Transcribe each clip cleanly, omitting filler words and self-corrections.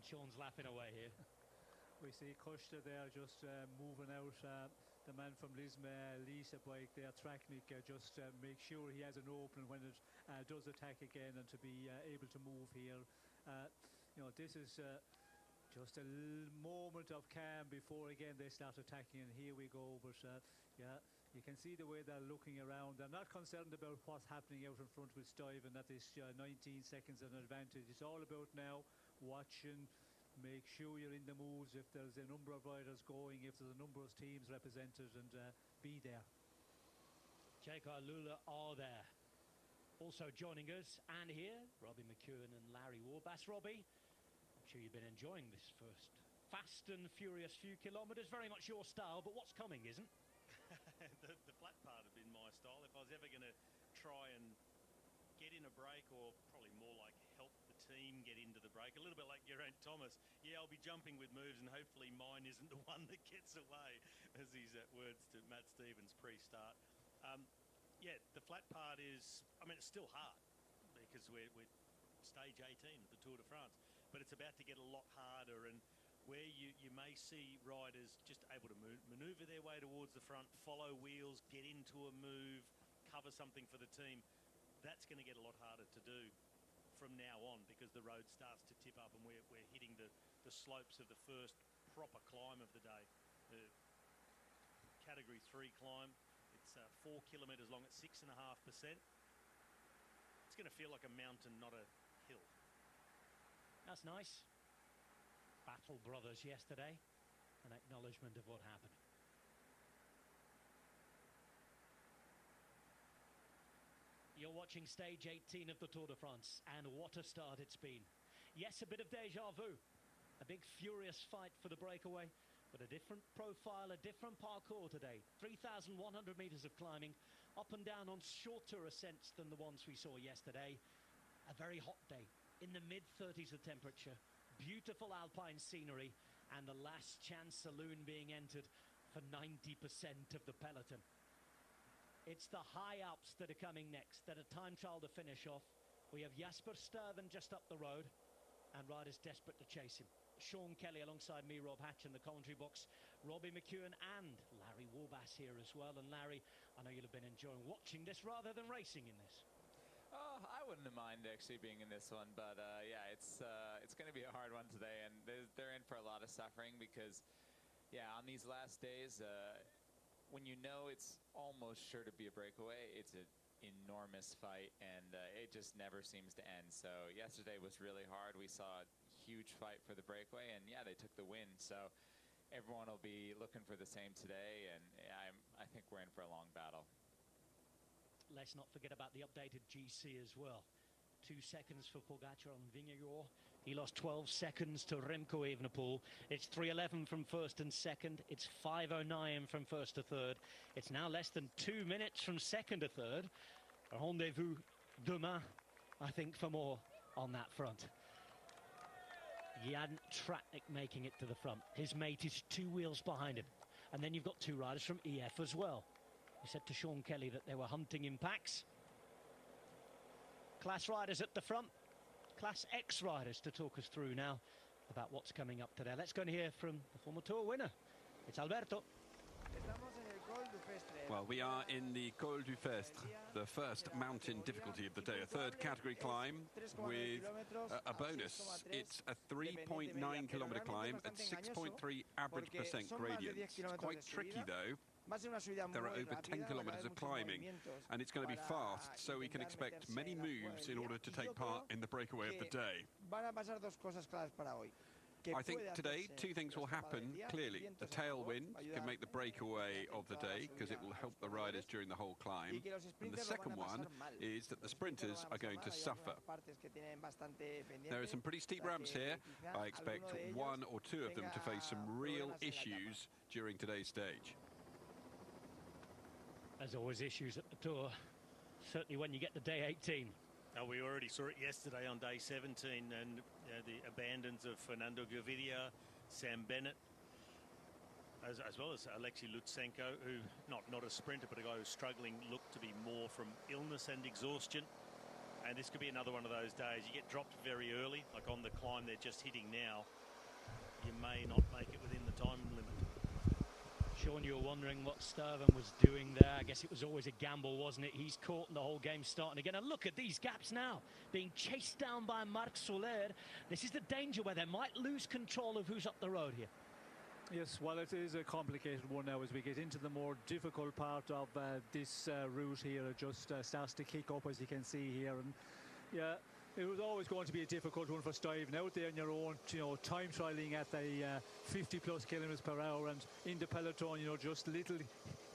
Sean's laughing away here. We see Kushta there just moving out. The man from Lisma, Lisa bike there, Tracknik, just make sure he has an opening when it does attack again, and to be able to move here. You know, this is just a moment of calm before again they start attacking, and here we go. But yeah, you can see the way they're looking around. They're not concerned about what's happening out in front with Stuyven at this 19 seconds an advantage. It's all about now watching, make sure you're in the moves if there's a number of riders going, if there's a number of teams represented, and be there. Jacob Lula are there. Also joining us and here, Robbie McEwen and Larry Warbass. Robbie, I'm sure you've been enjoying this first fast and furious few kilometres. Very much your style, but what's coming isn't? the flat part had been my style. If I was ever going to try and get in a break, or probably more like help the team get into the break, a little bit like Geraint Thomas, yeah, I'll be jumping with moves, and hopefully mine isn't the one that gets away, as his words to Matt Stevens pre-start. Yeah, the flat part is, I mean, it's still hard because we're stage 18 of the Tour de France, but it's about to get a lot harder, and where you may see riders just able to maneuver their way towards the front, follow wheels, get into a move, cover something for the team. That's going to get a lot harder to do from now on because the road starts to tip up and we're hitting the slopes of the first proper climb of the day. The Category 3 climb. It's 4 kilometres long at 6.5%. It's going to feel like a mountain, not a hill. That's nice. Battle brothers yesterday. An acknowledgement of what happened. You're watching stage 18 of the Tour de France, and what a start it's been. Yes, a bit of deja vu. A big furious fight for the breakaway, but a different profile, a different parkour today. 3,100 metres of climbing, up and down on shorter ascents than the ones we saw yesterday. A very hot day, in the mid-30s of temperature. Beautiful alpine scenery, and the last chance saloon being entered for 90% of the peloton. It's the high Alps that are coming next, that are time trial to finish off. We have Jasper Stuyven just up the road, and riders desperate to chase him. Sean Kelly alongside me, Rob Hatch, in the commentary box. Robbie McEwen and Larry Warbass here as well. And Larry, I know you'll have been enjoying watching this rather than racing in this. Oh, I wouldn't have minded actually being in this one, but yeah, it's going to be a hard one today, and they're in for a lot of suffering because, yeah, on these last days, when you know it's almost sure to be a breakaway, it's an enormous fight, and it just never seems to end. So yesterday was really hard. We saw a huge fight for the breakaway, and yeah, they took the win. So everyone will be looking for the same today, and I think we're in for a long battle. Let's not forget about the updated GC as well. 2 seconds for Pogacar on Vingegaard. He lost 12 seconds to Remco Evenepoel. It's 3:11 from first and second. It's 5:09 from first to third. It's now less than 2 minutes from second to third. A rendezvous demain, I think, for more on that front. Jan Tratnik making it to the front. His mate is 2 wheels behind him. And then you've got 2 riders from EF as well. He said to Sean Kelly that they were hunting in packs. Class riders at the front. Class X riders to talk us through now about what's coming up today. Let's go and hear from the former Tour winner. It's Alberto. Well, we are in the Col du Festre, the first mountain difficulty of the day, a third category climb with a bonus. It's a 3.9 kilometre climb at 6.3 average percent gradient. It's quite tricky though. There are over 10 kilometres of climbing, and it's going to be fast, so we can expect many moves in order to take part in the breakaway of the day. I think today 2 things will happen, clearly. The tailwind can make the breakaway of the day because it will help the riders during the whole climb. And the second one is that the sprinters are going to suffer. There are some pretty steep ramps here. I expect 1 or 2 of them to face some real issues during today's stage. There's always issues at the Tour, certainly when you get to day 18. Oh, we already saw it yesterday on day 17, and the abandons of Fernando Gaviria, Sam Bennett, as well as Alexei Lutsenko, who not a sprinter, but a guy who's struggling, looked to be more from illness and exhaustion. And this could be another one of those days. You get dropped very early, like on the climb they're just hitting now. You may not make it within the time limit. Sean, you were wondering what Stuyven was doing there. I guess it was always a gamble, wasn't it? He's caught and the whole game starting again. And look at these gaps now, being chased down by Marc Soler. This is the danger where they might lose control of who's up the road here. Yes, well, it is a complicated one now as we get into the more difficult part of this route here. It just starts to kick up, as you can see here. And yeah, it was always going to be a difficult one for Stuyven out there on your own, time trialing at the 50+ kilometers per hour, and in the peloton, just little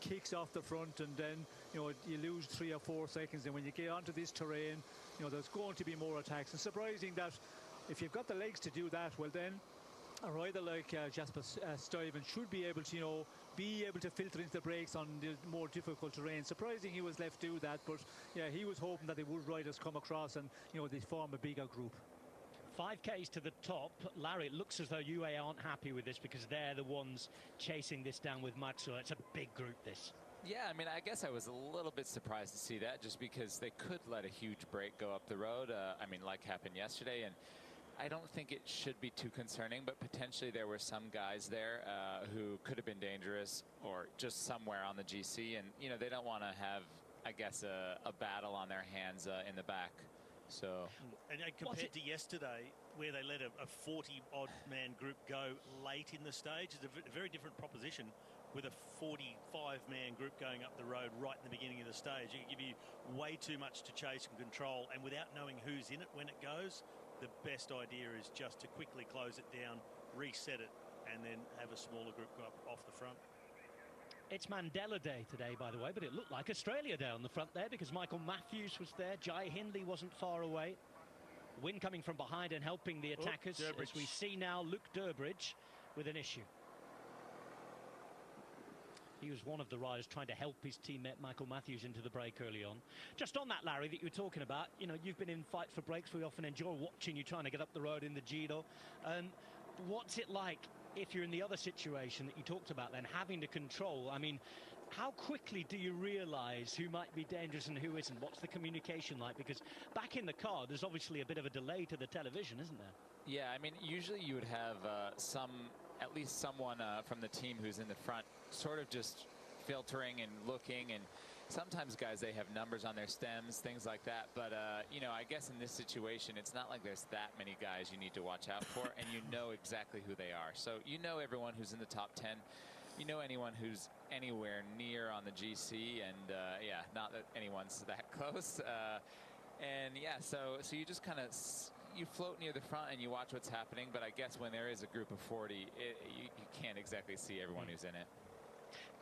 kicks off the front, and then, you lose 3 or 4 seconds. And when you get onto this terrain, there's going to be more attacks. And surprising that if you've got the legs to do that, well then, a rider like Jasper Stuyven should be able to filter into the breaks on the more difficult terrain. Surprising he was left do that, but yeah, he was hoping that the wood riders come across and they form a bigger group. 5Ks to the top. Larry, it looks as though UAE aren't happy with this because they're the ones chasing this down with Max. It's a big group, this. Yeah, I mean, I guess I was a little bit surprised to see that, just because they could let a huge break go up the road. I mean, like happened yesterday, and I don't think it should be too concerning, but potentially there were some guys there who could have been dangerous or just somewhere on the GC, and you know they don't want to have, I guess, a battle on their hands in the back. So, and compared to yesterday, where they let a 40-odd man group go late in the stage, it's a very different proposition. With a 45-man group going up the road right in the beginning of the stage, it can give you way too much to chase and control, and without knowing who's in it when it goes, the best idea is just to quickly close it down, reset it, and then have a smaller group go up off the front. It's Mandela Day today, by the way, but it looked like Australia Day on the front there because Michael Matthews was there. Jai Hindley wasn't far away. Wind coming from behind and helping the attackers. As we see now, Luke Durbridge with an issue. He was one of the riders trying to help his teammate Michael Matthews into the break early on. Just on that, Larry, that you were talking about, you know, you've been in fight for breaks. We often enjoy watching you trying to get up the road in the Giro. What's it like if you're in the other situation that you talked about then, having to control? I mean, how quickly do you realise who might be dangerous and who isn't? What's the communication like? Because back in the car, there's obviously a bit of a delay to the television, isn't there? Yeah, I mean, usually you would have at least someone from the team who's in the front sort of just filtering and looking, and sometimes guys, they have numbers on their stems, things like that. But, you know, I guess in this situation, it's not like there's that many guys you need to watch out for, and you know exactly who they are. So you know everyone who's in the top 10. You know anyone who's anywhere near on the GC, and, yeah, not that anyone's that close. And, yeah, so you just kind of... You float near the front and you watch what's happening, but I guess when there is a group of 40, you can't exactly see everyone who's in it.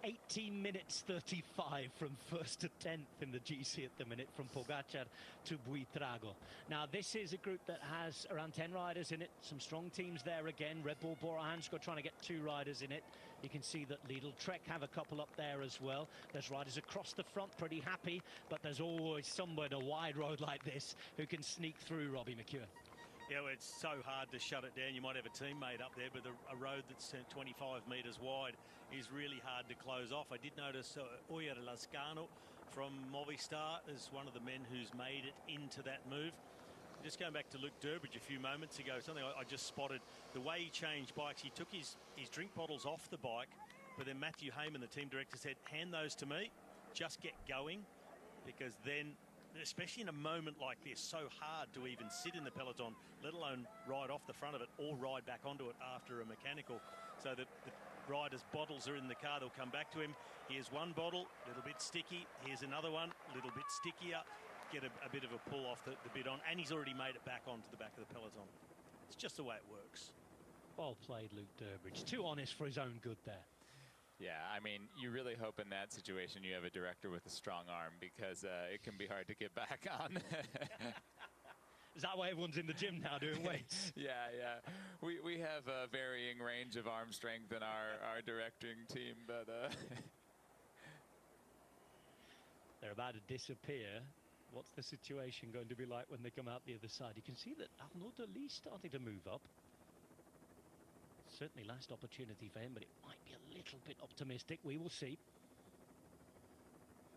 18 minutes 35 from 1st to 10th in the GC at the minute, from Pogacar to Buitrago. Now, this is a group that has around 10 riders in it. Some strong teams there again. Red Bull Bora Hansgrohe trying to get 2 riders in it. You can see that Lidl Trek have a couple up there as well. There's riders across the front pretty happy, but there's always someone in a wide road like this who can sneak through, Robbie McEwen. Yeah, well, it's so hard to shut it down. You might have a teammate up there, but a road that's 25 metres wide is really hard to close off. I did notice Oyer Lascano from Movistar is one of the men who's made it into that move. Just going back to Luke Durbridge a few moments ago, something I just spotted, the way he changed bikes, he took his drink bottles off the bike, but then Matthew Heyman, the team director, said, hand those to me, just get going, because then, especially in a moment like this, so hard to even sit in the peloton, let alone ride off the front of it or ride back onto it after a mechanical. So that the rider's bottles are in the car, they'll come back to him. Here's one bottle, a little bit sticky. Here's another one, a little bit stickier. Get a bit of a pull off the bidon, and he's already made it back onto the back of the peloton. It's just the way it works. Well played, Luke Durbridge. Too honest for his own good there. Yeah, I mean, you really hope in that situation you have a director with a strong arm, because it can be hard to get back on. Is that why everyone's in the gym now doing weights? Yeah. We have a varying range of arm strength in our directing team, but... They're about to disappear. What's the situation going to be like when they come out the other side? You can see that Arnaud Delis starting to move up. Certainly last opportunity for him, but it might be a little bit optimistic. We will see.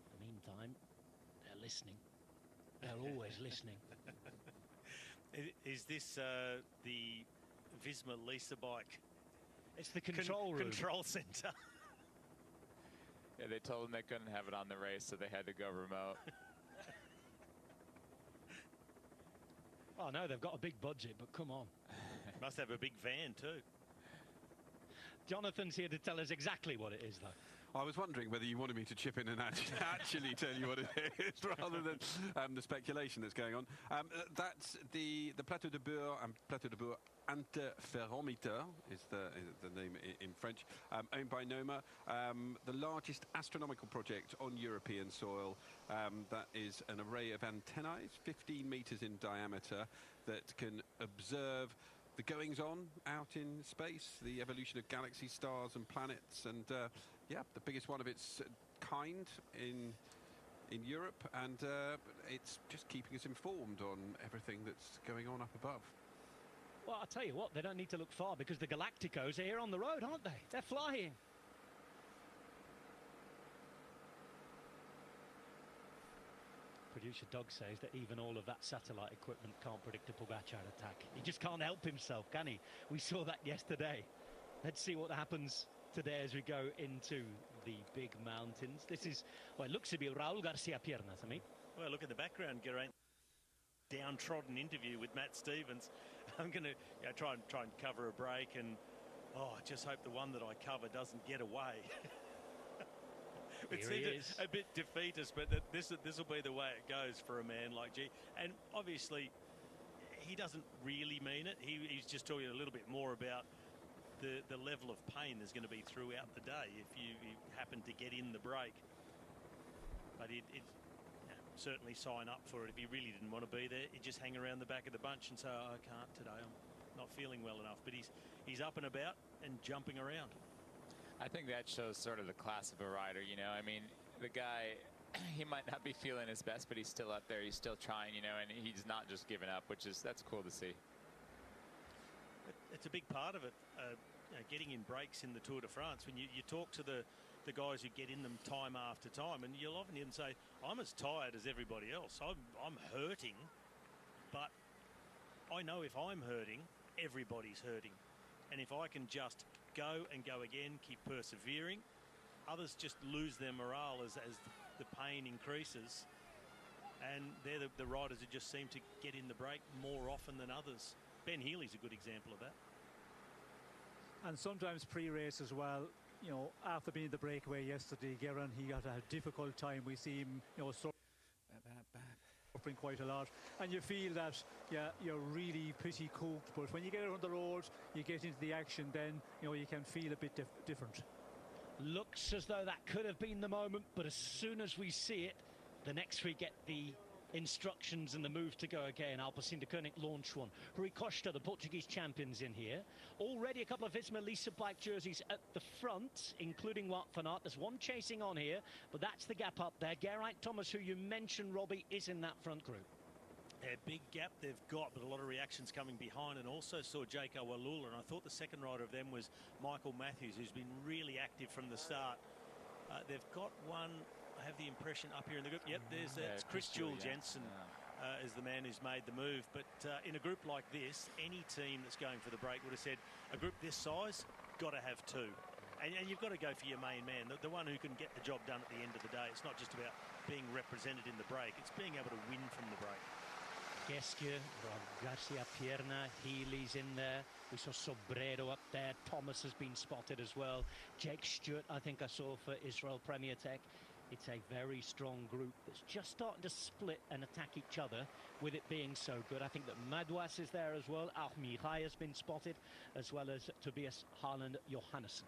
In the meantime, they're listening. They're always listening. Is this the Visma Lisa bike? It's the control room. Control centre. Yeah, they told them they couldn't have it on the race, so they had to go remote. Oh, no, they've got a big budget, but come on. Must have a big van, too. Jonathan's here to tell us exactly what it is, though. I was wondering whether you wanted me to chip in and actually tell you what it is, rather than the speculation that's going on. That's the Plateau de Bourg and Plateau de Bourg Interferometer is the name in French, owned by Noma, the largest astronomical project on European soil. That is an array of antennae, 15 meters in diameter, that can observe the goings-on out in space, the evolution of galaxies, stars and planets, and yeah, the biggest one of its kind in Europe, and it's just keeping us informed on everything that's going on up above. Well, I'll tell you what, they don't need to look far, because the Galacticos are here on the road, aren't they? They're flying. producer Doug says that even all of that satellite equipment can't predict a Pogacar attack. He just can't help himself, can he? We saw that yesterday. Let's see what happens today as we go into the big mountains. This is, well, it looks to be Raul Garcia Piernas, I mean. Well, look in the background, Geraint. Downtrodden interview with Matt Stevens. I'm going to try and cover a break, and I just hope the one that I cover doesn't get away. It seems a bit defeatist, but this will be the way it goes for a man like G. And obviously, he doesn't really mean it. He's just talking a little bit more about the level of pain there's going to be throughout the day if you happen to get in the break. But it certainly sign up for it. If he really didn't want to be there, he'd just hang around the back of the bunch and say, oh, I can't today, I'm not feeling well enough. But he's up and about and jumping around. I think that shows sort of the class of a rider, you know. I mean, the guy, he might not be feeling his best, but he's still up there, he's still trying, you know, and he's not just giving up, that's cool to see. It's a big part of it, getting in breaks in the Tour de France. When you talk to the guys who get in them time after time, and you'll often hear them say, I'm as tired as everybody else. I'm hurting, but I know if I'm hurting, everybody's hurting. And if I can just go and go again, keep persevering, others just lose their morale as the pain increases. And they're the riders who just seem to get in the break more often than others. Ben Healy's a good example of that. And sometimes pre-race as well, you know, after being the breakaway yesterday, Geraint, he got a difficult time. We see him, you know, suffering quite a lot. And you feel that, yeah, you're really pretty cooked. But when you get out on the road, you get into the action, then, you know, you can feel a bit different. Looks as though that could have been the moment, but as soon as we see it, the next we get the instructions and the move to go again. Alpecin de Koning launch one. Rui Costa, the Portuguese champions, in here. Already a couple of Visma Lease bike jerseys at the front, including Wout van Aert. There's one chasing on here, but that's the gap up there. Geraint Thomas, who you mentioned, Robbie, is in that front group. A big gap they've got, but a lot of reactions coming behind, and also saw Jaco Walula, and I thought the second rider of them was Michael Matthews, who's been really active from the start. They've got one, I have the impression, up here in the group. Yep, that's Chris Jules Jensen is the man who's made the move. But in a group like this, any team that's going for the break would have said, a group this size, got to have two. And you've got to go for your main man, the one who can get the job done at the end of the day. It's not just about being represented in the break, it's being able to win from the break. Gesture, Garcia Pierna, Healy's in there. We saw Sobrero up there. Thomas has been spotted as well. Jake Stewart, I think I saw for Israel Premier Tech. It's a very strong group that's just starting to split and attack each other, with it being so good. I think that Mywhoosh is there as well. Mywhoosh has been spotted, as well as Tobias Haaland Johannesson.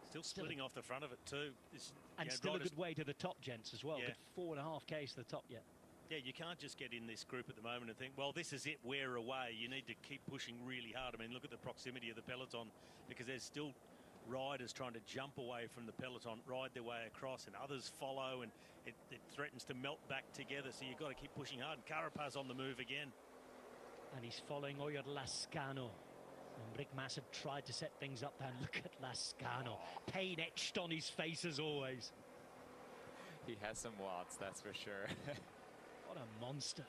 Still splitting off the front of it too. And still a good way to the top, gents, as well. Yeah. 4.5 Ks to the top yet. Yeah, you can't just get in this group at the moment and think, well, this is it, we're away. You need to keep pushing really hard. I mean, look at the proximity of the peloton, because there's still riders trying to jump away from the peloton, ride their way across, and others follow, and it threatens to melt back together. So you've got to keep pushing hard. And Carapaz on the move again. And he's following Oyer Lascano. And Rick Mass had tried to set things up there. Look at Lascano. Pain etched on his face as always. He has some watts, that's for sure. What a monster.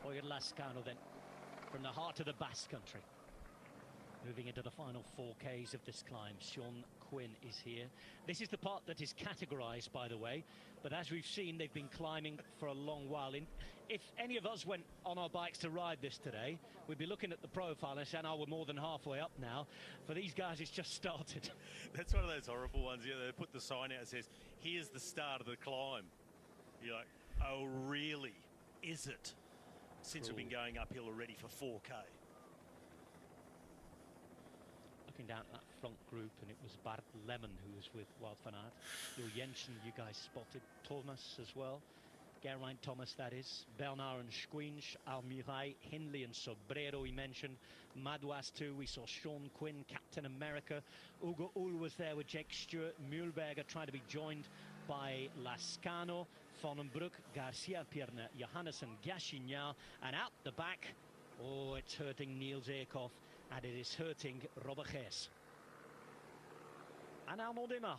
Oyer Lascano then, from the heart of the Basque Country. Moving into the final 4Ks of this climb, Sean Quinn is here. This is the part that is categorized, by the way, but as we've seen, they've been climbing for a long while. If any of us went on our bikes to ride this today, we'd be looking at the profile and saying, oh, we're more than halfway up now. For these guys, it's just started. That's one of those horrible ones. Yeah, they put the sign out that says, here's the start of the climb. You're like, oh, really? Is it? Since we've been going uphill already for 4K. Looking down at that front group, and it was Bart Lemon who was with Wout van Aert. Jo Jensen, you guys spotted. Thomas as well. Geraint Thomas, that is. Bernard and Squinch, Almirai, Hindley and Sobrero, he mentioned. Mywhoosh too. We saw Sean Quinn, Captain America. Ugo Ull was there with Jake Stewart. Mühlberger trying to be joined by Lascano, Vonenbroek, Garcia Pierna, Johannesson, Gassignan, and out the back, oh, it's hurting Niels Eekhoff, and it is hurting Robert Gees. and Arnaud Demar.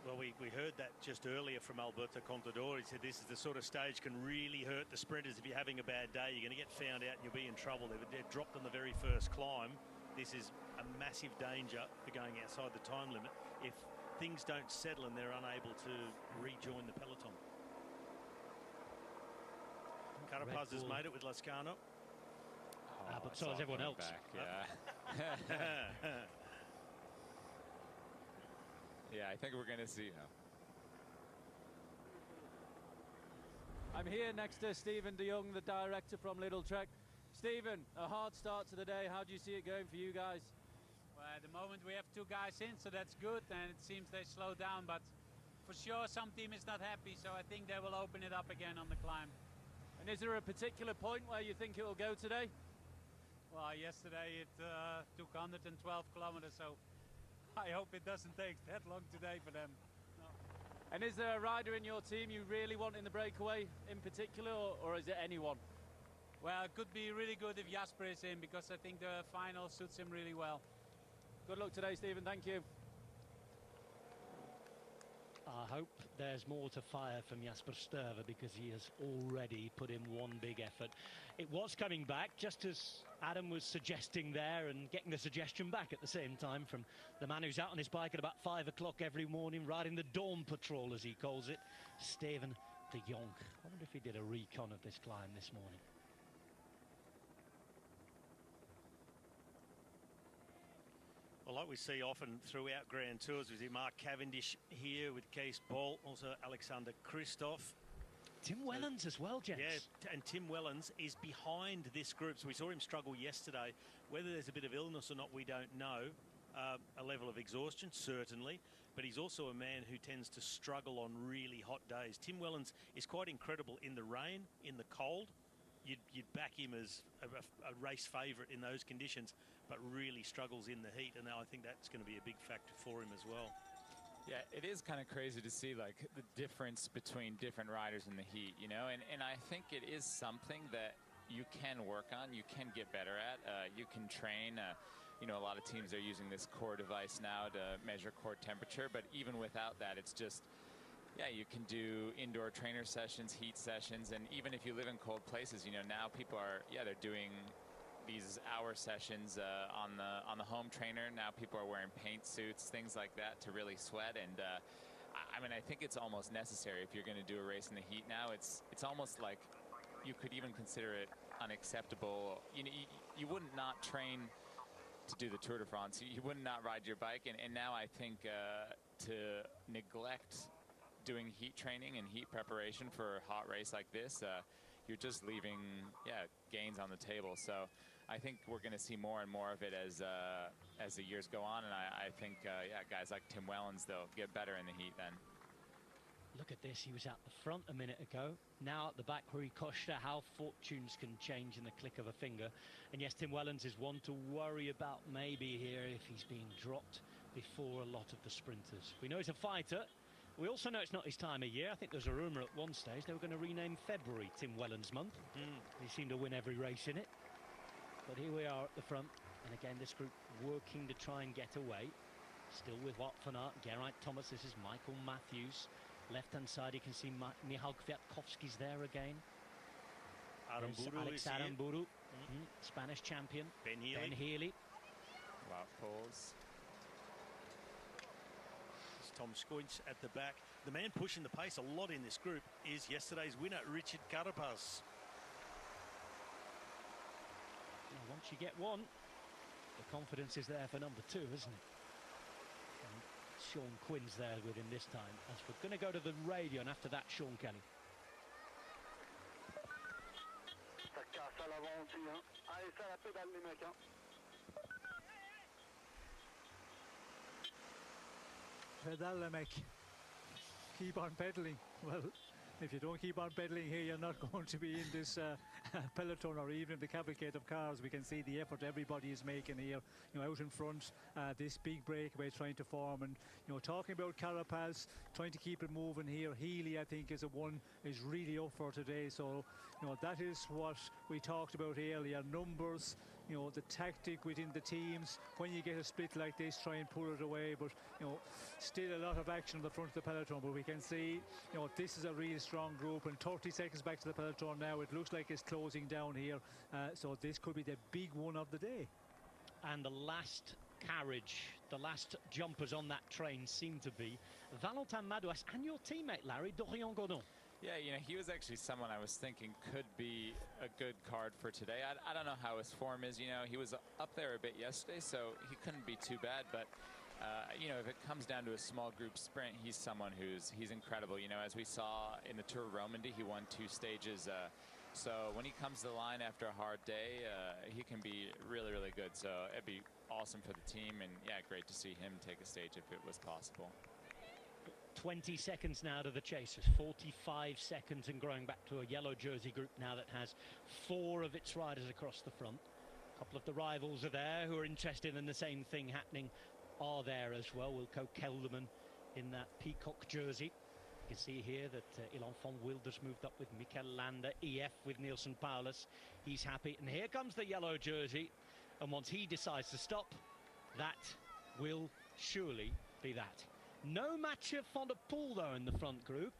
Well, we heard that just earlier from Alberto Contador. He said this is the sort of stage can really hurt the sprinters. If you're having a bad day, you're going to get found out and you'll be in trouble. They're dropped on the very first climb. This is a massive danger for going outside the time limit if things don't settle and they're unable to rejoin the peloton. Carapaz has made it with Lascano. But so has everyone else. Back, yeah. Yeah, I think we're going to see now. I'm here next to Stephen de Jong, the director from Little Trek. Stephen, a hard start to the day. How do you see it going for you guys? Well, at the moment we have 2 guys in, so that's good, and it seems they slow down, but for sure some team is not happy, so I think they will open it up again on the climb. And is there a particular point where you think it will go today? Well, yesterday it took 112 kilometers, so I hope it doesn't take that long today for them. No. And is there a rider in your team you really want in the breakaway in particular, or is it anyone? Well, it could be really good if Jasper is in, because I think the final suits him really well. Good luck today, Stephen. Thank you. I hope there's more to fire from Jasper Stuyver, because he has already put in one big effort. It was coming back, just as Adam was suggesting there, and getting the suggestion back at the same time from the man who's out on his bike at about 5 o'clock every morning, riding the dawn patrol, as he calls it, Stephen de Jong. I wonder if he did a recon of this climb this morning. Well, like we see often throughout Grand Tours, we see Mark Cavendish here with Kees Bol, also Alexander Kristoff. Tim Wellens as well, gents. Yeah, and Tim Wellens is behind this group. So we saw him struggle yesterday. Whether there's a bit of illness or not, we don't know. A level of exhaustion, certainly. But he's also a man who tends to struggle on really hot days. Tim Wellens is quite incredible in the rain, in the cold. You'd back him as a race favourite in those conditions, but really struggles in the heat. And now I think that's going to be a big factor for him as well. Yeah, it is kind of crazy to see like the difference between different riders in the heat, you know, and I think it is something that you can work on, you can get better at, you can train. You know, a lot of teams are using this core device now to measure core temperature, but even without that, it's just, yeah, you can do indoor trainer sessions, heat sessions, and even if you live in cold places, you know, now people are, yeah, they're doing these hour sessions on the home trainer. Now people are wearing paint suits, things like that, to really sweat. And I mean, I think it's almost necessary if you're going to do a race in the heat now. It's almost like you could even consider it unacceptable. You know, you wouldn't not train to do the Tour de France. You wouldn't not ride your bike. And now I think to neglect doing heat training and heat preparation for a hot race like this, you're just leaving, yeah, gains on the table. So I think we're going to see more and more of it as the years go on, and I think, yeah, guys like Tim Wellens, they'll get better in the heat then. Look at this, he was at the front a minute ago, now at the back, Rui Costa. How fortunes can change in the click of a finger. And yes, Tim Wellens is one to worry about maybe here if he's being dropped before a lot of the sprinters. We know he's a fighter. We also know it's not his time of year. I think there's a rumour at one stage they were going to rename February Tim Wellens month. He seemed to win every race in it. But here we are at the front. And again, this group working to try and get away. Still with Wout van Aert, Geraint Thomas. This is Michael Matthews. Left-hand side, you can see Michał Kwiatkowski's there again. Alex Aramburu, Spanish champion. Ben Healy. Wout Poels. Tom Schoentz at the back. The man pushing the pace a lot in this group is yesterday's winner, Richard Carapaz. Now, once you get one, the confidence is there for number 2, isn't it? And Sean Quinn's there with him this time. As we're going to go to the radio, and after that, Sean Kelly. Ça casse à l'avant aussi, hein. Allez, ça la pédale les mecs, hein. Pedal, mec. Keep on pedaling. Well, if you don't keep on pedaling here, you're not going to be in this peloton or even the cavalcade of cars. We can see the effort everybody is making here, you know, out in front. This big breakaway trying to form, and you know, talking about Carapaz trying to keep it moving here. Healy, I think, is really up for today. So you know, that is what we talked about earlier. Numbers, you know, the tactic within the teams. When you get a split like this, try and pull it away. But, you know, still a lot of action on the front of the peloton. But we can see, you know, this is a really strong group. And 30 seconds back to the peloton now. It looks like it's closing down here. So this could be the big one of the day. And the last carriage, the last jumpers on that train seem to be Valentin Madouas and your teammate, Larry, Dorian Godon. Yeah, you know, he was actually someone I was thinking could be a good card for today. I don't know how his form is. You know, he was up there a bit yesterday, so he couldn't be too bad. But, you know, if it comes down to a small group sprint, he's someone he's incredible. You know, as we saw in the Tour of Romandy, he won 2 stages. So when he comes to the line after a hard day, he can be really, really good. So it'd be awesome for the team. And, yeah, great to see him take a stage if it was possible. 20 seconds now to the chasers, 45 seconds, and growing back to a yellow jersey group now that has 4 of its riders across the front. A couple of the rivals are there who are interested in the same thing happening are there as well. Wilco Kelderman in that peacock jersey. You can see here that Il Enfant Wilder's moved up with Mikel Landa, EF with Nielsen Paulus. He's happy, and here comes the yellow jersey, and once he decides to stop, that will surely be that. No Mathieu van der Poel, though, in the front group.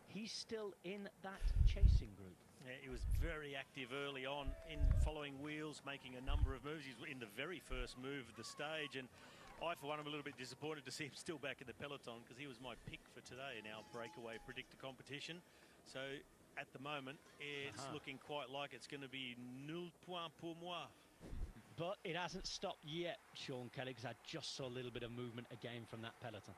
He's still in that chasing group. Yeah, he was very active early on in following wheels, making a number of moves. He's in the very first move of the stage, and I, for one, am a little bit disappointed to see him still back in the peloton because he was my pick for today in our breakaway predictor competition. So at the moment, it's looking quite like it's going to be nul point pour moi. But it hasn't stopped yet, Sean Kelly, because I just saw a little bit of movement again from that peloton.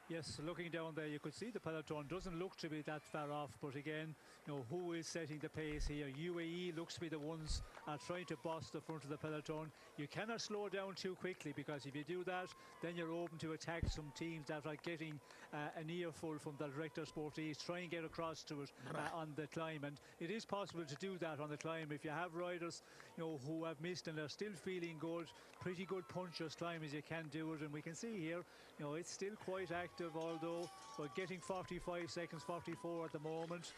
Yes, looking down there, you could see the peloton doesn't look to be that far off. But again, you know, who is setting the pace here? UAE looks to be the ones trying to boss the front of the peloton. You cannot slow down too quickly, because if you do that, then you're open to attack some teams that are getting an earful from the Director Sportives. Try and get across to it on the climb, and it is possible to do that on the climb if you have riders, you know, who have missed and are still feeling good. Pretty good punchers climb as you can do it, and we can see here, you know, it's still quite active. Although we're getting 45 seconds, 44 at the moment.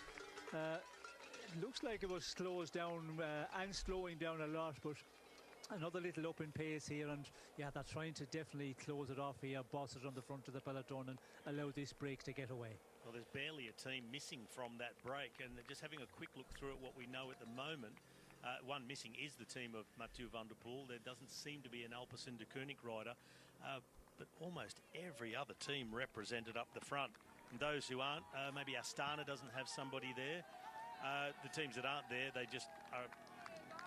It looks like it was slows down and slowing down a lot, but another little up in pace here, and yeah, they're trying to definitely close it off here, boss it on the front of the peloton and allow this break to get away. Well, there's barely a team missing from that break, and just having a quick look through at what we know at the moment, one missing is the team of Mathieu van der Poel. There doesn't seem to be an Alpecin de Koning rider. But almost every other team represented up the front. And those who aren't, maybe Astana doesn't have somebody there. The teams that aren't there, they just are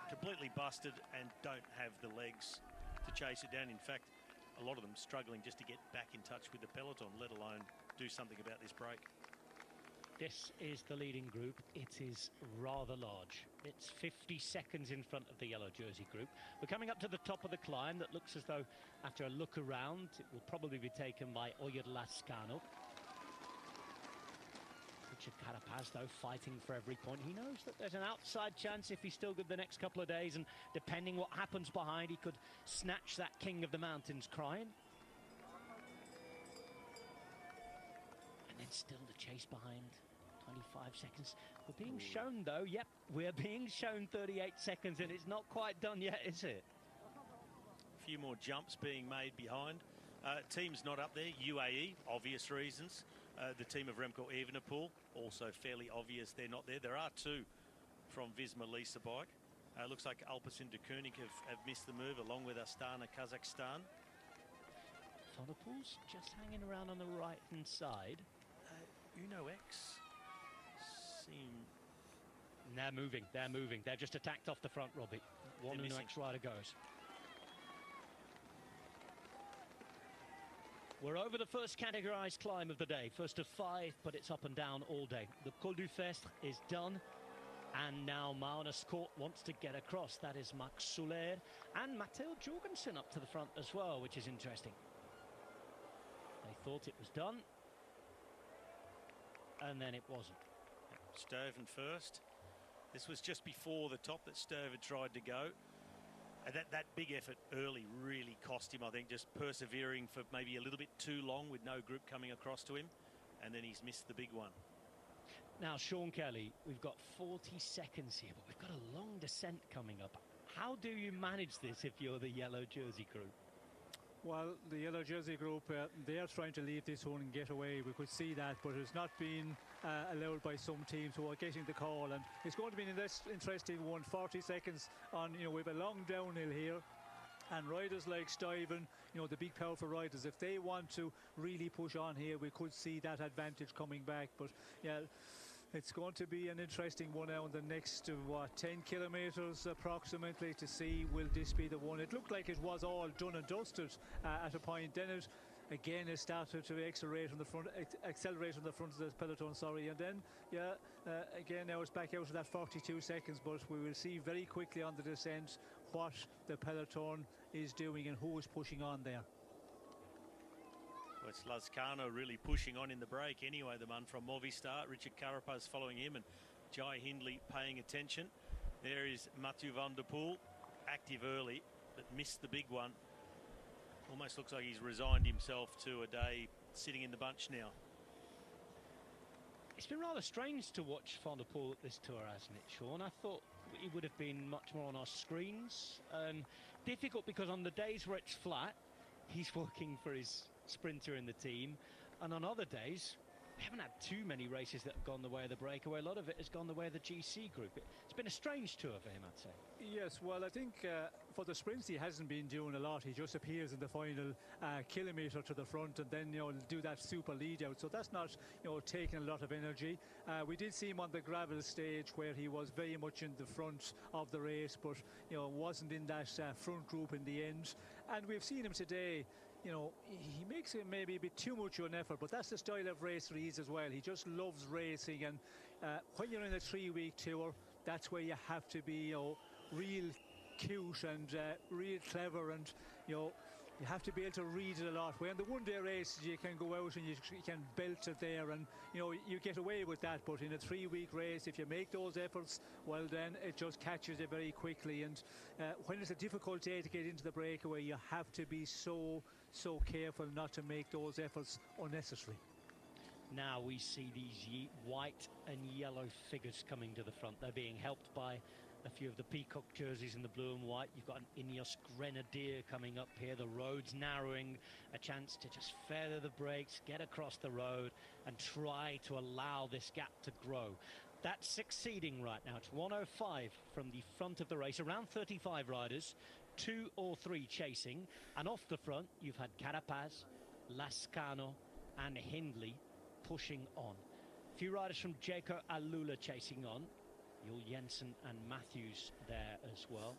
completely busted and don't have the legs to chase it down. In fact, a lot of them struggling just to get back in touch with the peloton, let alone do something about this break. This is the leading group. It is rather large. It's 50 seconds in front of the yellow jersey group. We're coming up to the top of the climb that looks as though, after a look around, it will probably be taken by Oyer Lascano. Richard Carapaz, though, fighting for every point. He knows that there's an outside chance if he's still good the next couple of days, and depending what happens behind, he could snatch that King of the Mountains crying. And then still the chase behind. 25 seconds. We're being shown, though, yep, we're being shown 38 seconds, and it's not quite done yet, is it? A few more jumps being made behind. Teams not up there, UAE, obvious reasons. The team of Remco Evenepoel, also fairly obvious they're not there. There are 2 from Visma Lease Bike. Looks like Alpecin de Koning have missed the move, along with Astana, Kazakhstan. Van der Poel's just hanging around on the right-hand side. Uno X seem... They're moving, they're moving. They're just attacked off the front, Robbie. One Uno X rider goes. We're over the first categorized climb of the day. First of 5, but it's up and down all day. The Col du Festre is done. And now Magnus Kort wants to get across. That is Max Soler and Matteo Jorgensen up to the front as well, which is interesting. They thought it was done. And then it wasn't. Sturven first. This was just before the top that Sturven tried to go. And that big effort early really cost him, I think, just persevering for maybe a little bit too long with no group coming across to him. And then he's missed the big one. Now, Sean Kelly, we've got 40 seconds here, but we've got a long descent coming up. How do you manage this if you're the yellow jersey group? Well, the yellow jersey group, they are trying to leave this one and get away. We could see that, but it's not been allowed by some teams who are getting the call. And it's going to be an interesting one. 40 seconds on, we have a long downhill here. And riders like Stuyven, the big powerful riders, if they want to really push on here, we could see that advantage coming back. But yeah, it's going to be an interesting one now in the next 10 kilometres approximately, to see will this be the one. It looked like it was all done and dusted at a point. Then it started to accelerate on the front of the peloton, and then again now it's back out to that 42 seconds. But we will see very quickly on the descent what the peloton is doing and who is pushing on there. Well, it's Lazcano really pushing on in the break anyway, the man from Movistar. Richard Carapaz following him, and Jai Hindley paying attention. There is Mathieu van der Poel, active early but missed the big one. Almost looks like he's resigned himself to a day sitting in the bunch now. It's been rather strange to watch Van der Poel at this tour, hasn't it, Sean? I thought he would have been much more on our screens. Difficult because on the days where it's flat, he's working for his sprinter in the team, and on other days we haven't had too many races that have gone the way of the breakaway. A lot of it has gone the way of the GC group. It's been a strange tour for him, I'd say. Yes, well, I think for the sprints he hasn't been doing a lot. He just appears in the final kilometre to the front, and then do that super lead out. So that's not taking a lot of energy. We did see him on the gravel stage where he was very much in the front of the race, but wasn't in that front group in the end. And we've seen him today. He makes it maybe a bit too much of an effort, but that's the style of racer he is as well. He just loves racing, and when you're in a 3-week tour, that's where you have to be real cute and real clever, and you have to be able to read it a lot. Where in the one-day races you can go out and you can belt it there, and you get away with that. But in a 3-week race, if you make those efforts, well, then it just catches you very quickly. And when it's a difficult day to get into the breakaway, you have to be so careful not to make those efforts unnecessary. Now we see these white and yellow figures coming to the front. They're being helped by a few of the peacock jerseys in the blue and white. You've got an Ineos Grenadier coming up here. The road's narrowing, a chance to just feather the brakes, get across the road and try to allow this gap to grow. That's succeeding right now. It's 1:05 from the front of the race, around 35 riders, 2 or 3 chasing, and off the front you've had Carapaz, Lazcano and Hindley pushing on. A few riders from Jayco Alula chasing on. Jules Jensen and Matthews there as well.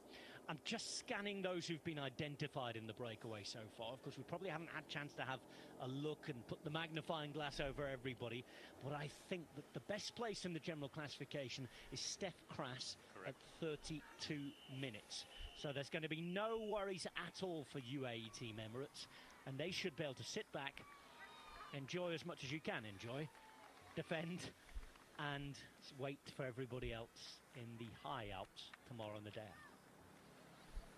I'm just scanning those who've been identified in the breakaway so far. Of course, we probably haven't had a chance to have a look and put the magnifying glass over everybody, but I think that the best place in the general classification is Steph Kras at 32 minutes. So there's going to be no worries at all for UAE Team Emirates, and they should be able to sit back, enjoy as much as you can enjoy, defend, and wait for everybody else in the high Alps tomorrow on the day after.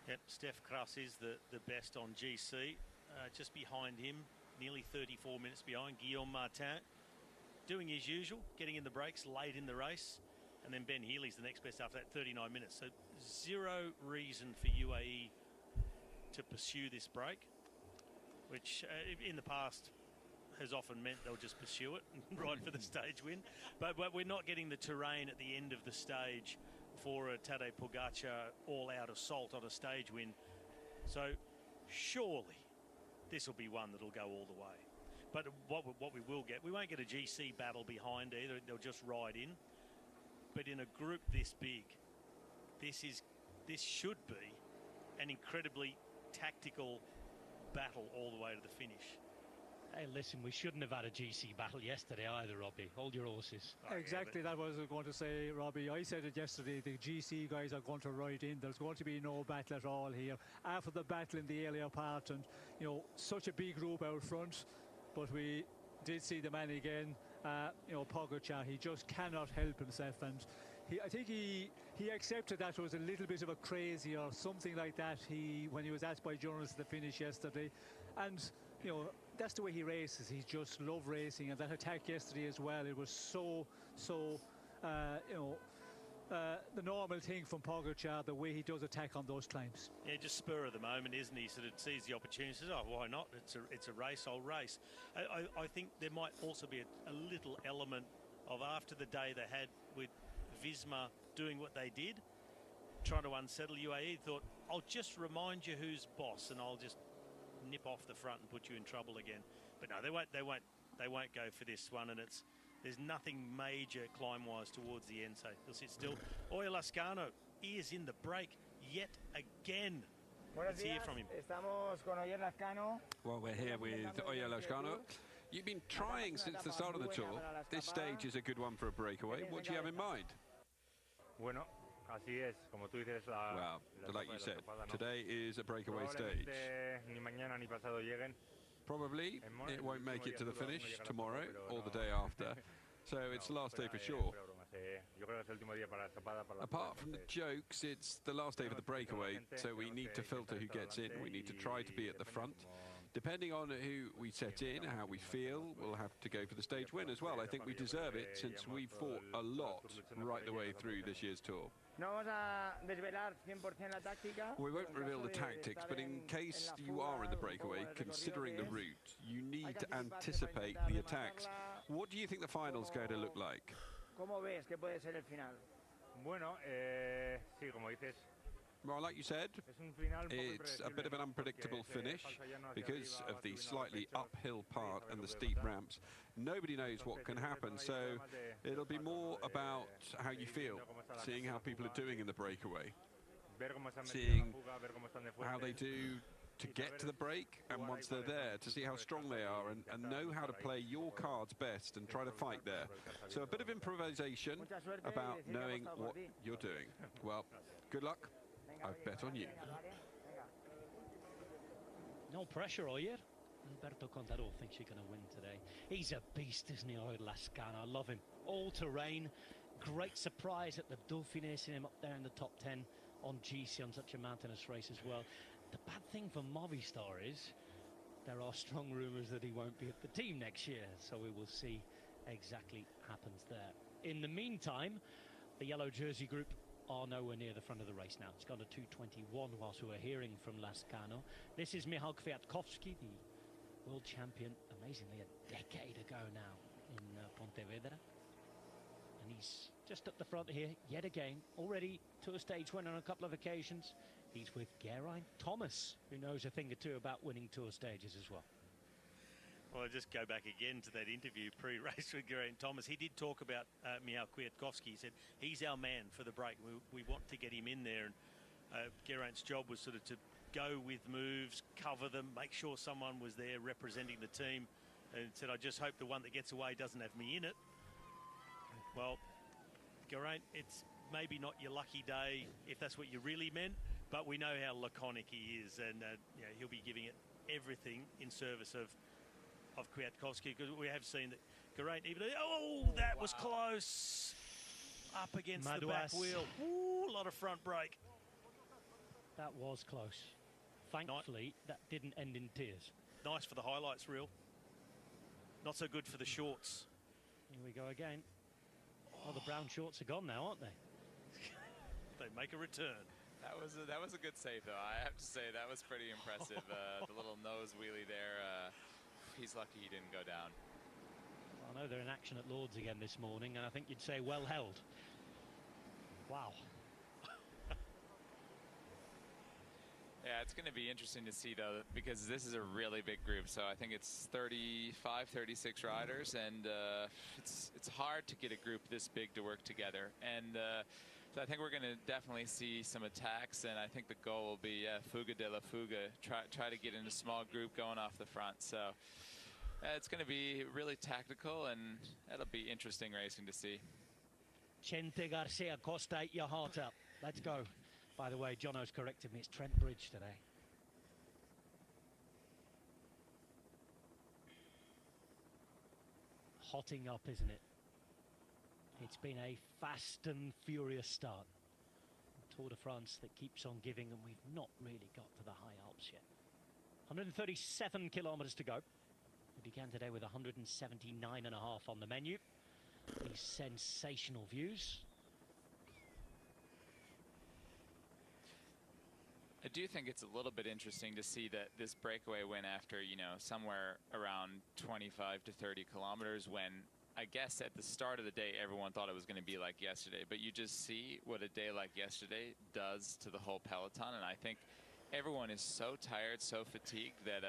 Yep, Steph Kras is the best on GC. Just behind him, nearly 34 minutes behind, Guillaume Martin, doing his usual, getting in the brakes late in the race. And then Ben Healy's the next best after that, 39 minutes. So zero reason for UAE to pursue this break, which in the past has often meant they'll just pursue it and ride for the stage win. But we're not getting the terrain at the end of the stage for a Tadej Pogacar all-out assault on a stage win. So surely this will be one that'll go all the way. But what we will get, we won't get a GC battle behind either. They'll just ride in. But in a group this big, this should be an incredibly tactical battle all the way to the finish. Hey, listen, we shouldn't have had a GC battle yesterday either, Robbie. Hold your horses. Exactly, that was what I was going to say, Robbie. I said it yesterday, the GC guys are going to ride in. There's going to be no battle at all here. After the battle in the earlier part, and, such a big group out front, but we did see the man again, Pogacar. He just cannot help himself, and I think he accepted that it was a little bit of a crazy or something like that when he was asked by journalists at the finish yesterday. And that's the way he races. He just loves racing, and that attack yesterday as well, it was so the normal thing from Pogacar, the way he does attack on those climbs. Yeah, just spur of the moment, isn't he? Sort of sees the opportunity, says, oh, why not? It's a race, I'll race. I think there might also be a little element of after the day they had with Visma doing what they did, trying to unsettle UAE, thought, I'll just remind you who's boss and I'll just nip off the front and put you in trouble again. But no, they won't go for this one, and there's nothing major climb-wise towards the end, so he'll sit still. Oya Lascano is in the break yet again. Let's hear from him. Well, we're here with Oya Lascano. You've been trying since the start of the tour. This stage is a good one for a breakaway. What do you have in mind? Bueno, así es, como tú dices, well, like you said, today is a breakaway stage. Ni mañana ni pasado lleguen. Probably it won't make it to the finish tomorrow or the day after. So it's the last day for sure. Apart from the jokes, it's the last day for the breakaway, so we need to filter who gets in. We need to try to be at the front. Depending on who we set in, how we feel, we'll have to go for the stage win as well. I think we deserve it since we fought a lot right the way through this year's tour. We won't reveal the tactics, but in case you are in the breakaway, considering the route, you need to anticipate the attacks. What do you think the final's going to look like? Bueno, sí, como dices. Well, like you said, it's a bit of an unpredictable finish because of the slightly uphill part and the steep ramps. Nobody knows what can happen, so it'll be more about how you feel, seeing how people are doing in the breakaway, seeing how they do to get to the break, and once they're there, to see how strong they are and know how to play your cards best and try to fight there. So a bit of improvisation about knowing what you're doing. Well, good luck. I bet on you. No pressure, Oyer. Alberto Contador thinks you're going to win today. He's a beast, isn't he, Oyer Lascano? I love him. All terrain. Great surprise at the Dauphiné, seeing him up there in the top 10 on GC on such a mountainous race as well. The bad thing for Movistar is there are strong rumours that he won't be at the team next year, so we will see exactly what happens there. In the meantime, the yellow jersey group are nowhere near the front of the race now. It's gone to 2:21 whilst we were hearing from Lascano. This is Michał Kwiatkowski, the world champion, amazingly a decade ago now in Pontevedra. And he's just at the front here, yet again, already to a stage winner on a couple of occasions. He's with Geraint Thomas, who knows a thing or two about winning tour stages as well. Well, I'll just go back again to that interview pre-race with Geraint Thomas. He did talk about Michał Kwiatkowski. He said, he's our man for the break. We want to get him in there. And Geraint's job was sort of to go with moves, cover them, make sure someone was there representing the team. And said, I just hope the one that gets away doesn't have me in it. Well, Geraint, it's maybe not your lucky day if that's what you really meant, but we know how laconic he is, and you know, he'll be giving it everything in service of Kwiatkowski, because we have seen that Geraint even... Oh, that was close. Up against the back wheel. Ooh, a lot of front brake. That was close. Thankfully, that didn't end in tears. Nice for the highlights reel. Not so good for the shorts. Here we go again. Oh, the brown shorts are gone now, aren't they? They make a return. That was a good save, though. I have to say, that was pretty impressive. The little nose wheelie there. He's lucky he didn't go down. Well, I know they're in action at Lord's again this morning, and I think you'd say well held. Wow. Yeah, it's going to be interesting to see, though, because this is a really big group. So I think it's 35, 36 riders, and it's hard to get a group this big to work together. And so I think we're going to definitely see some attacks, and I think the goal will be fuga de la fuga, try to get in a small group going off the front. So it's going to be really tactical, and it'll be interesting racing to see. Chente Garcia Costa, your heart up. Let's go. By the way, Jono's corrected me. It's Trent Bridge today. Hotting up, isn't it? It's been a fast and furious start. Tour de France that keeps on giving, and we've not really got to the high Alps yet. 137 kilometers to go. We began today with 179.5 on the menu. These sensational views. I do think it's a little bit interesting to see that this breakaway win after, you know, somewhere around 25 to 30 kilometers, when I guess at the start of the day everyone thought it was going to be like yesterday, but you just see what a day like yesterday does to the whole peloton, and I think everyone is so tired, so fatigued that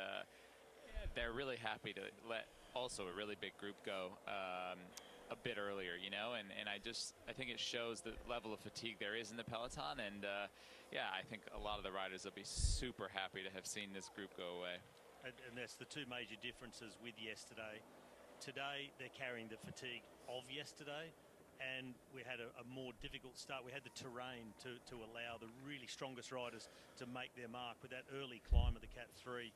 they're really happy to let also a really big group go a bit earlier, you know, and I think it shows the level of fatigue there is in the peloton, and yeah, I think a lot of the riders will be super happy to have seen this group go away. And that's the two major differences with yesterday. Today they're carrying the fatigue of yesterday, and we had a more difficult start. We had the terrain to allow the really strongest riders to make their mark with that early climb of the Cat 3.